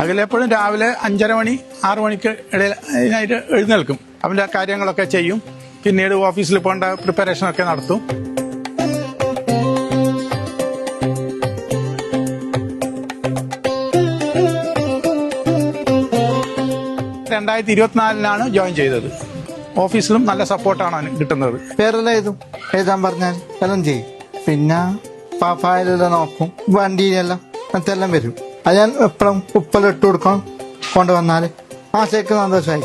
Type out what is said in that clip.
പകലെപ്പോഴും രാവിലെ 5:30 മണി 6 മണിക്ക് ഇടയിൽ അതിനായിട്ട് എഴുന്നേൽക്കും. അവൻ്റെ കാര്യങ്ങളൊക്കെ ചെയ്യും. പിന്നീട് ഓഫീസിൽ പോകേണ്ട പ്രിപ്പറേഷനൊക്കെ നടത്തും. 2024 ജോയിൻ ചെയ്തത്. ഓഫീസിലും നല്ല സപ്പോർട്ടാണ് കിട്ടുന്നത്. പേരെല്ലാം എഴുതാൻ പറഞ്ഞാൽ എല്ലാം ചെയ്യും. പിന്നെ ഫയലെല്ലാം നോക്കും, വണ്ടിയിലെല്ലാം മറ്റെല്ലാം വരും. അത് ഞാൻ എപ്പോഴും ഉപ്പെല്ലാം ഇട്ട് കൊടുക്കണം കൊണ്ടുവന്നാൽ ആ ശരിക്കും സന്തോഷമായി.